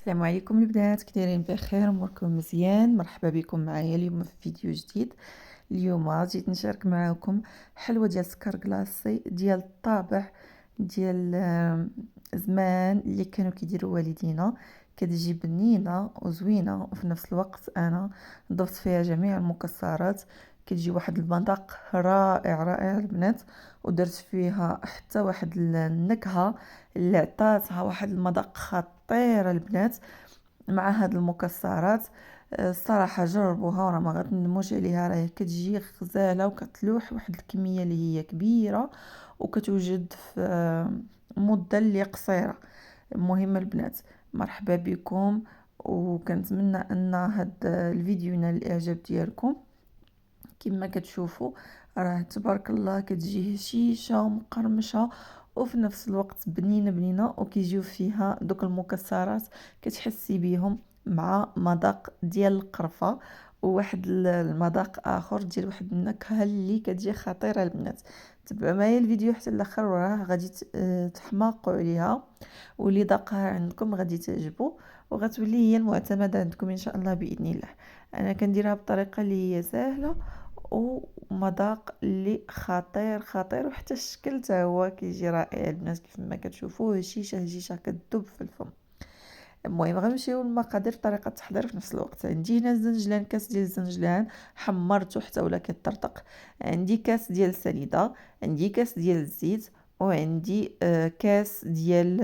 السلام عليكم البنات، كي دايرين؟ بخير؟ اموركم مزيان؟ مرحبا بكم معايا اليوم في فيديو جديد. اليوم جيت نشارك معكم حلوه ديال السكر كلاصي ديال الطابع ديال زمان اللي كانوا كيديروا والدينا. كتجي بنينه وزوينه وفي نفس الوقت انا ضفت فيها جميع المكسرات. كتجي واحد المذاق رائع رائع البنات، ودرت فيها حتى واحد النكهه اللي عطاتها واحد المذاق خطير البنات مع هاد المكسرات. الصراحه جربوها وراه ما غتندموش عليها، راه كتجي غزاله وكتلوح واحد الكميه اللي هي كبيره وكتوجد في مده اللي قصيره. المهم البنات، مرحبا بكم، وكنتمنى ان هاد الفيديو ينال الاعجاب ديالكم. كما كتشوفوا راه تبارك الله كتجي هشيشه ومقرمشه وفي نفس الوقت بنينه بنينه، وكيجيو فيها دوك المكسرات كتحسي بيهم مع مذاق ديال القرفه وواحد المذاق اخر ديال واحد النكهه اللي كتجي خطيره البنات. تبعوا معايا الفيديو حتى الاخر وراه غادي تحماقوا عليها، واللي ذاقها عندكم غادي تعجبو وغتولي هي المعتمده عندكم ان شاء الله باذن الله. انا كنديرها بطريقه اللي هي سهله ومذاق اللي خطير خطير، وحتى الشكل تا هو كيجي رائع البنات كيف ما كتشوفوه، هشيشه هشيشه كتذوب في الفم. المهم غنمشيو للمقادير بطريقه التحضير في نفس الوقت. عندي هنا الزنجلان، كاس ديال الزنجلان حمرته حتى ولا كيطرطق. عندي كاس ديال السنيده، عندي كاس ديال الزيت، وعندي كاس ديال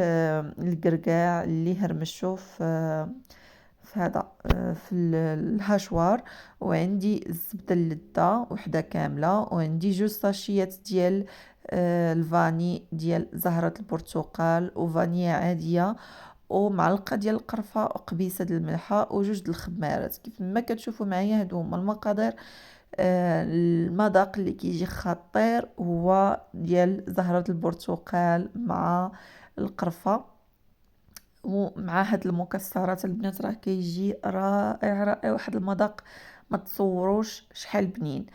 الكركاع اللي هرمشو في هذا في الهاشوار، وعندي الزبده اللذة وحده كامله، وعندي جوج ساشيات ديال الفاني ديال زهرة البرتقال وفانيا عاديه، ومعلقه ديال القرفه وقبيصه ديال الملحه وجوج د الخمارات. كيف ما كتشوفوا معايا هادو هما المقادير. المذاق اللي كيجي خطير هو ديال زهرة البرتقال مع القرفه ومع هاد المكسرات البنات، راه كيجي رائع رائع، واحد المذاق ما تصوروش شحال بنين.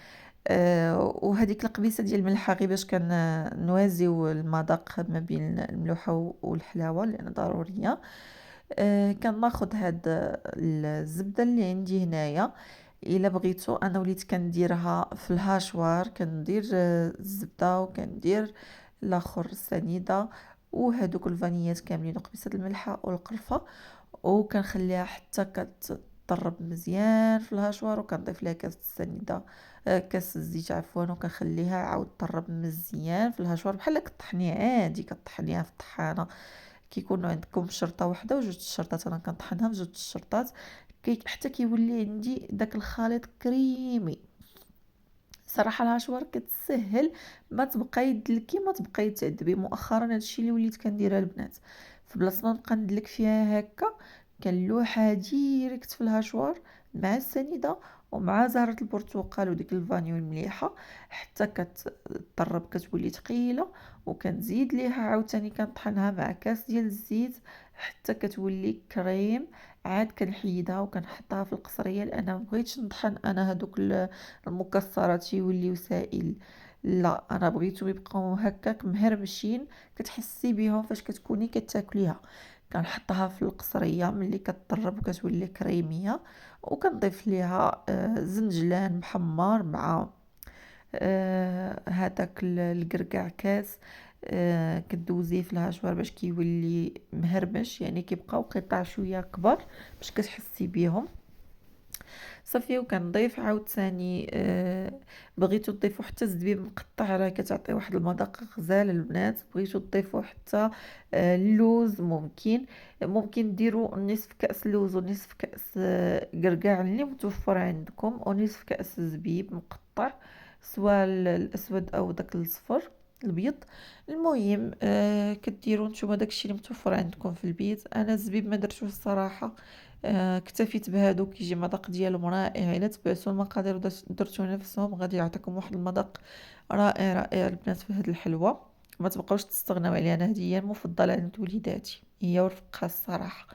وهذيك القبيصه ديال الملحه غير باش نوازيو المذاق ما بين الملوحه والحلاوه لان ضروريه. كناخذ هاد الزبده اللي عندي هنايا. الا بغيتو انا وليت كنديرها في الهاشوار، كندير الزبده وكندير الاخر السنيده وهذوك الفانيات كاملين وقبيصه الملحه والقرفه، وكنخليها حتى كتطرب مزيان في الهاشوار، وكنضيف لها كاس السنيده كاس الزيت عفوا، وكنخليها عاود طرب مزيان في الهاشوار بحال كطحنيه عادي، كطحنيها في الطحانه. كيكونوا عندكم شرطه واحده وجوج الشرطات، انا كنطحنها بجوج الشرطات حتى كيولي عندي داك الخليط كريمي. صراحه الهاشوار كتسهل، ما تبقاي تدلكي ما تبقاي تعذبي. مؤخرا هادشي اللي وليت كنديرها البنات، في بلاصه ما نبقى ندلك فيها هكا كنلوحها ديريكت في الهاشوار مع السنيده ومع زهرة البرتقال وديك الفاني والمليحه حتى كتطرب كتولي ثقيله، وكنزيد ليها عاوتاني كنطحنها مع كاس ديال الزيت حتى كتولي كريم. عاد كنحيدها وكنحطها في القصريه لان ما بغيتش نطحن انا هادوك المكسرات يوليو سائل. لا، انا بغيتهم يبقاو هكاك مهرمشين، كتحسي بهم فاش كتكوني كتاكليها. كنحطها في القصريه ملي كتطرب وكتولي كريميه، وكنضيف ليها زنجلان محمر مع هذاك الكركاع كاس. كدوزيه في الهاشوار باش كيولي مهرمش، يعني كيبقاو قطع شويه كبر باش كتحسي بيهم. صافي، وكنضيف عاوتاني بغيتو تضيفوا حتى الزبيب مقطع راه كتعطي واحد المذاق غزال البنات. بغيتو تضيفوا حتى اللوز ممكن ديروا نصف كاس لوز ونصف كاس كركاع اللي متوفر عندكم، ونصف كاس زبيب مقطع سواء الاسود او داك الصفر الابيض. المهم كديروا نتوما داكشي اللي متوفر عندكم في البيت. انا الزبيب ما درتوش الصراحه، اكتفيت بهادو كيجي مذاق ديالهم رائع. الا تبعتوا المقادير درتوا نفسهم غادي يعطيكم واحد المذاق رائع رائع البنات في هاد الحلوه. ما تبقاوش تستغناو عليها، انا هذه هي المفضله عند وليداتي، هي ورفقها الصراحه،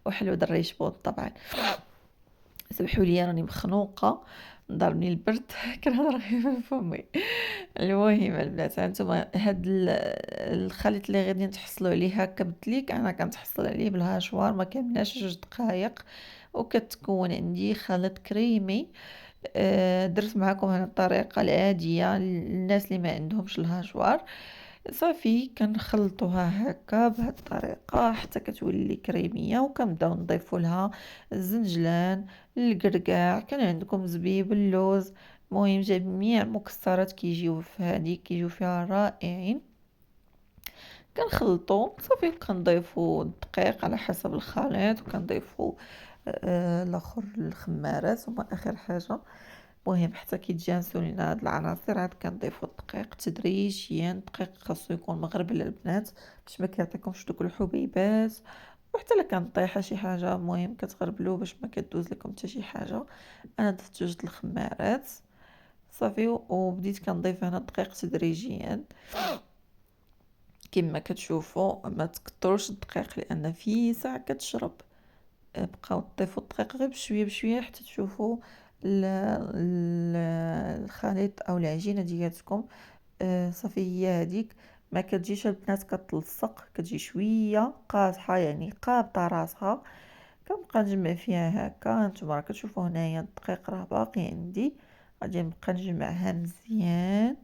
وحلوه الريشبون طبعا. سمحوا لي راني مخنوقه، ضربني البرد كنهضر غير من فمي. المهم البنات، هانتوما هاد الخليط اللي غادي نتحصلوا عليه هكا بالدليك، انا كنتحصل عليه بالهاشوار ما كاملناش 2 دقائق، وكتكون عندي خليط كريمي. درت معكم هنا الطريقه العاديه للناس اللي ما عندهمش الهاشوار. صافي كنخلطوها هكا بهاد الطريقه حتى كتولي كريميه، وكنبداو نضيفوا لها الزنجلان، الكركاع، كان عندكم زبيب، اللوز، المهم جميع المكسرات كيجيو في هذه كيجيو فيها رائعين. كنخلطو صافي، كنضيفو الدقيق على حسب الخليط، وكنضيفو الاخر الخمارات هما اخر حاجه. مهم حتى كيتجانسوا لينا هاد العناصر، عاد كنضيفوا الدقيق تدريجيا. الدقيق خاصو يكون مغربل البنات باش ما كيعطيكمش دوك الحبيبات، وحتى الا كانت طايحه شي حاجه المهم كتغربلو باش ما كدوز لكم حتى شي حاجه. انا ضفت 2 الخمارات صافي، وبديت كنضيف هنا الدقيق تدريجيا كما كتشوفوا. ما تكثروش الدقيق لان في ساعه كتشرب، بقاو تضيفوا الدقيق غير بشويه بشويه حتى تشوفوا الخليط او العجينه ديالتكم. صافي هي هذيك، ما كتجيش البنات كتلصق، كتجي شويه قاصحه يعني قابطه راسها. كنبقى نجمع فيها هكا. هانتوما راه كتشوفوا هنايا الدقيق راه باقي عندي، غادي نبقى نجمعها مزيان.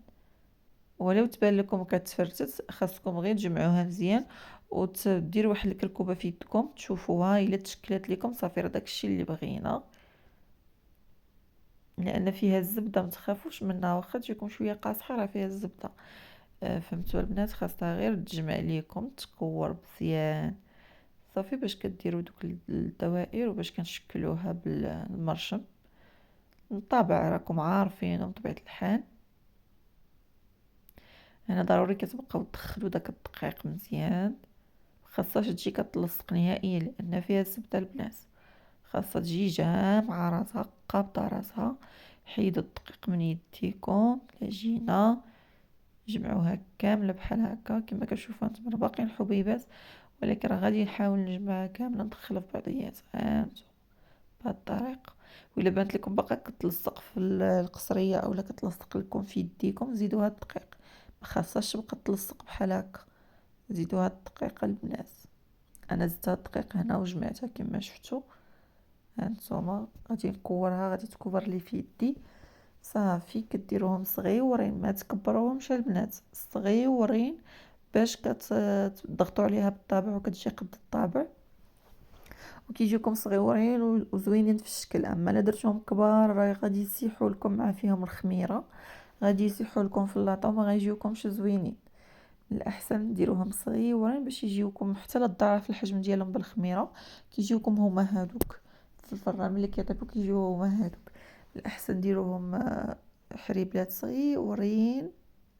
ولو تبان لكم كتفرتت خاصكم غير تجمعوها مزيان وتديروا واحد الكركوبه في يدكم تشوفوها الا تشكلت لكم صافي راه داكشي اللي بغينا. لان فيها الزبده ما تخافوش منها، واخا تجيكم شويه قاصحه راه فيها الزبده. فهمتوا البنات، خاصها غير تجمع ليكم تكور مزيان صافي باش كديروا دوك الدوائر وباش كنشكلوها بالمرشم. بالطبع راكم عارفين بطبيعه الحال هنا ضروري كتبقاو تدخلوا داك الدقيق مزيان، خاصهاش تجي كتلصق نهائيا لان فيها الزبده البنات. خاصها تجي جامعه راسها قابطه راسها. حيدوا الدقيق من يديكم العجينه، جمعوها كامله بحال هكا كما كتشوفوا انتم. راه باقيين الحبيبات ولكن راه غادي نحاول نجمعها كامله ندخلها في بعضياتها هانتوما بهاد الطريقه. وإلا بانت لكم باقا كتلصق في القصريه اولا كتلصق لكم في يديكم زيدوها الدقيق، ما خاصهاش تبقى تلصق بحال هكا. زيدوها الدقيق البنات. انا زدتها الدقيق هنا وجمعتها كما شفتوا. هانتوما غادي نكورها، غادي تكور لي في يدي صافي. كديروهم صغيورين ما تكبروهمش البنات، صغيورين باش كتضغطوا عليها بالطابع وكتجي قد الطابع وكيجيكم صغيورين وزوينين في الشكل. اما الا درتوهم كبار راه غادي يسيحوا لكم مع فيهم الخميره، غادي يسيحوا لكم في اللاطه وما غيجيوكمش زوينين. الاحسن ديروهم صغيورين باش يجيوكم حتى للضعف الحجم ديالهم بالخميره كيجيوكم هما هادوك في الفران. ملي كيطيبوا كيجيو هما هادوك. الاحسن ديروهم حريبلات صغيورين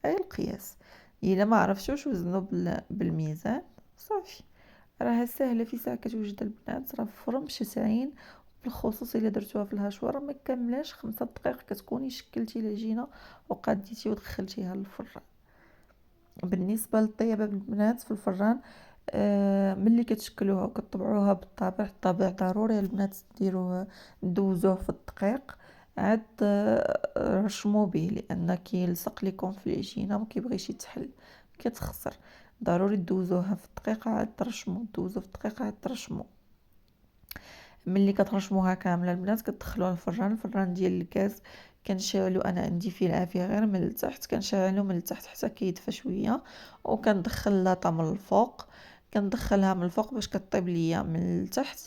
اي القياس. الا ما عرفتوش وزنوا بالميزان صافي. راها سهله في ساعه كتوجد البنات، راه في فرن بشسعين. بالخصوص الا درتوها في الهشوار ما كاملاش 5 دقائق كتكوني شكلتي العجينه وقاديتي ودخلتيها للفران. بالنسبه للطيابه البنات في الفران، ملي كتشكلوها وكتطبعوها بالطابع، الطابع ضروري البنات ديروه دوزوه في الدقيق عاد رشموا به لان كيلصق لكم في العجينه وما كيبغيش يتحل كتخسر. ضروري دوزوها في الدقيق عاد ترشموا، دوزو في الدقيق عاد ترشموا. ملي كترشموها كامله البنات كتدخلوها الفران. الفران ديال الكاز كنشعلو، انا عندي فيه العافيه غير من التحت، كنشعلو من التحت حتى كيدفى شويه وكندخل لاطه من الفوق. كندخلها من الفوق باش كطيب ليا من التحت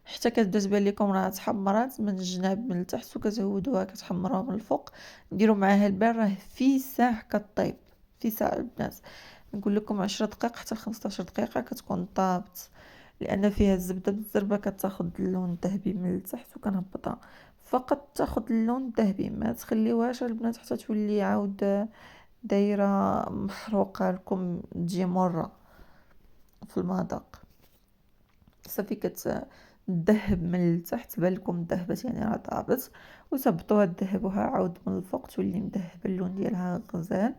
حتى كتبدا تبان لكم راه تحمرات من الجناب من التحت، وكتعودوها كتحمروها من الفوق. نديرو معاها البال راه في ساعه كطيب، في ساعه البنات. نقول لكم 10 دقائق حتى 15 دقيقه كتكون طابت لان فيها الزبده بالزربه كتاخد اللون الذهبي من التحت وكنهبطها. فقط تاخد اللون الذهبي، ما تخليوهاش البنات حتى تولي عاود دايره محروقه لكم تجي مره في المذاق. صافي كتذهب من التحت بالكم ذهبت يعني راه طابت، وتهبطوها تذهبوها عاود من الفوق تولي مذهبه اللون ديالها غزال.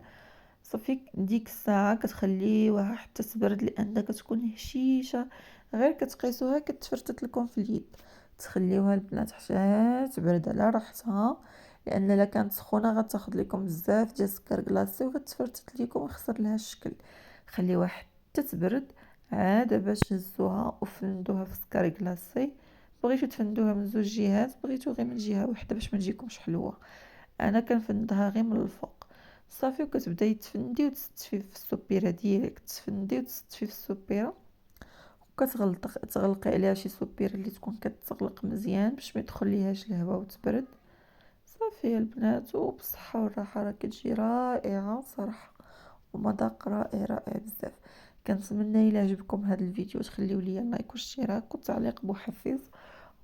صافي ديك الساعه كتخليوها حتى تبرد لان كتكون هشيشه، غير كتقيسوها كتفرتت لكم في اليد. تخليوها البنات حتى تبرد على راحتها، لان الا كانت سخونه غتاخذ لكم بزاف ديال السكر كلاصي وغتفرتت لكم ويخسر لها الشكل. خليوها حتى تبرد، عاد باش هزوها وفندوها في السكر كلاصي. بغيتو تفندوها من زوج جهات، بغيتو غير من جهه واحده باش ما تجيكمش حلوه. انا كنفندها غير من الفوق صافي، وكتبداي تفندي وتستفي في السوبيره ديريكت، تفندي وتستفي في السوبيره، تغلقي عليها شي سوبيره اللي تكون كتغلق مزيان باش ما يدخل ليهاش الهواء وتبرد. صافي البنات، وبصحه والراحه، راه كتجي رائعه صراحه، ومذاق رائع رائع بزاف. كنتمنى الى عجبكم هذا الفيديو تخليو لي لايك واشتراك وتعليق محفز،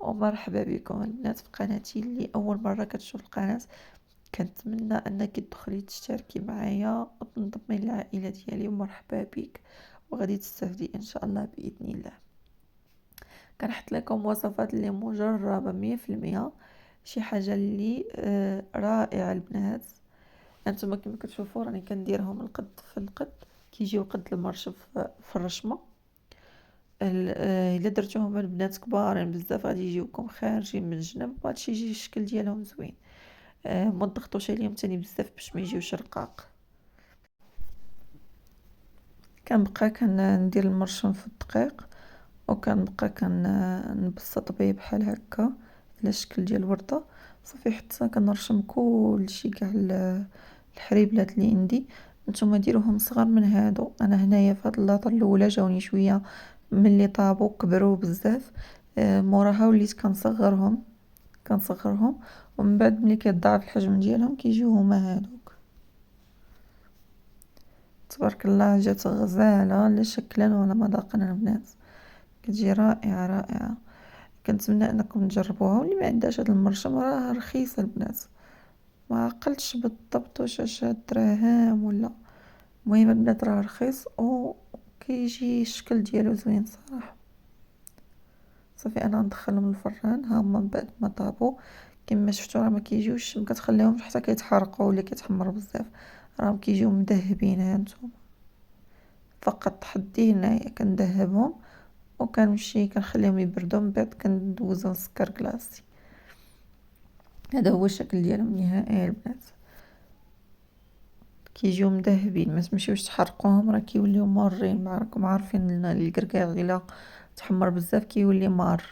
ومرحبا بكم البنات في قناتي. اللي اول مره كتشوف القناه كنتمنى انك تدخلي تشتركي معايا وتنضمي للعائله ديالي، ومرحبا بك، وغادي تستافدي ان شاء الله باذن الله. كنحط لكم وصفات اللي مجربه 100%، شي حاجه اللي رائعه البنات. انتما كما كتشوفوا راني كنديرهم القد في القد، كيجيو قد المرشف في الرشمه. الا درتوهم البنات كبارين بزاف غادي يجيوكم خارجين من الجنب، وهادشي يجي الشكل ديالهم زوين. ما تضغطوش عليهم تاني بزاف باش ما يجيوش رقاق. كنبقى كندير المرشم في الدقيق، وكنبقى كنبسط بيه بحال هكا على شكل ديال الورده. صافي حتى كنرشم كلشي كاع الحريبلات اللي عندي. نتوما ديروهم صغار من هادو، انا هنايا في هاد اللاطه الاولى جاوني شويه ملي طابوا كبروا بزاف. موراها وليت كنصغرهم، ومن بعد ملي كيضاعف الحجم ديالهم كيجيو هما هادوك. تبارك الله جات غزاله لا شكلا ولا مذاقا البنات، كتجي رائعه رائعه. كنتمنى انكم تجربوها، واللي ما عندهاش هاد المرشم راه رخيصه البنات، ما عقلتش بالضبط واش 10 دراهم ولا، المهم البنات راه رخيص وكيجي الشكل ديالو زوين صراحه. صافي انا ندخلهم للفران، ها هما من بعد ما طابوا كما شفتوا راه ما كيجيوش، ما كتخليهمش حتى كيتحرقوا ولا كيتحمروا بزاف، راهم كيجيو مذهبين. هانتوما فقط حدي هنايا كندهبهم وكنمشي كنخليهم يبردوا، من بعد كندوزهم سكر كلاصي. هذا هو الشكل ديالهم النهائي البنات، كيجيو مذهبين، ما تمشيوش تحرقوهم راه كيوليو مارين. راكم عارفين ان الكركاع الا تحمر بزاف كيولي مار.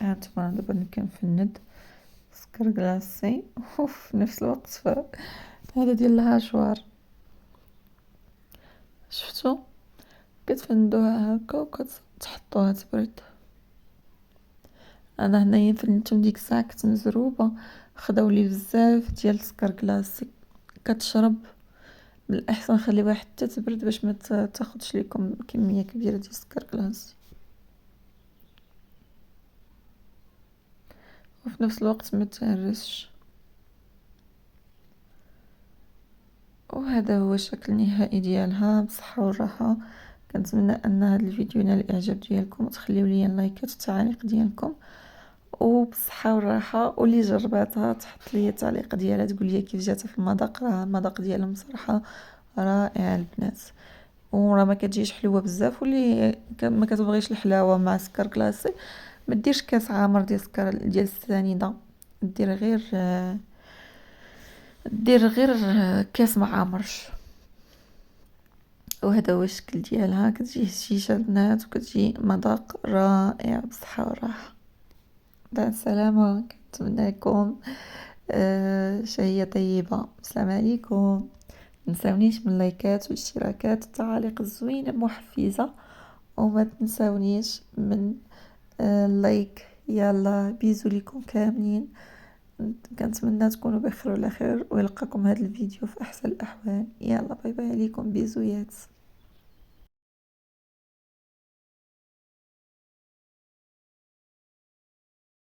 هانتوما دابا كنفند سكر كلاصي وفي نفس الوقت هذا ديال الهاشوار. شفتوا كتفندوها هكا وكتحطوها تبرد. انا هنايا فنتهم ديك الساعه كنت مزروبه، خداو لي بزاف ديال السكر كلاصي كتشرب. من الاحسن خليوها حتى تبرد باش ما تاخذش لكم كميه كبيره ديال السكر كلاصي، وفي نفس الوقت ما تهرسش. وهذا هو الشكل النهائي ديالها بصحه والراحه. كنتمنى ان هذا الفيديو ينال الاعجاب ديالكم، وتخليو لي اللايكات والتعاليق ديالكم، وبصحه والراحه. واللي جرباتها تحط لي التعليق ديالها تقول لي كيف جاتها في المذاق. راه المذاق ديالهم صراحه رائع البنات، وراه ما كتجيش حلوه بزاف. واللي ما كتبغيش الحلاوه مع سكر كلاصي ما ديرش كاس عامر ديال السكر ديال السنيده، دير غير كاس ما عامرش. وهذا هو الشكل ديالها، كتجي هشيشه البنات وكتجي مذاق رائع بصحه وراحه. مع السلامه، كنتمنى لكم شهيه طيبه. السلام عليكم. متنساونيش من اللايكات والاشتراكات والتعاليق الزوينه المحفزه، وما تنساونيش من اللايك. يلا بيزو ليكم كاملين، كنتمنى تكونوا بخير وعلى خير، ويلقاكم هذا الفيديو في احسن الاحوال. يلا باي باي عليكم، بيزويات.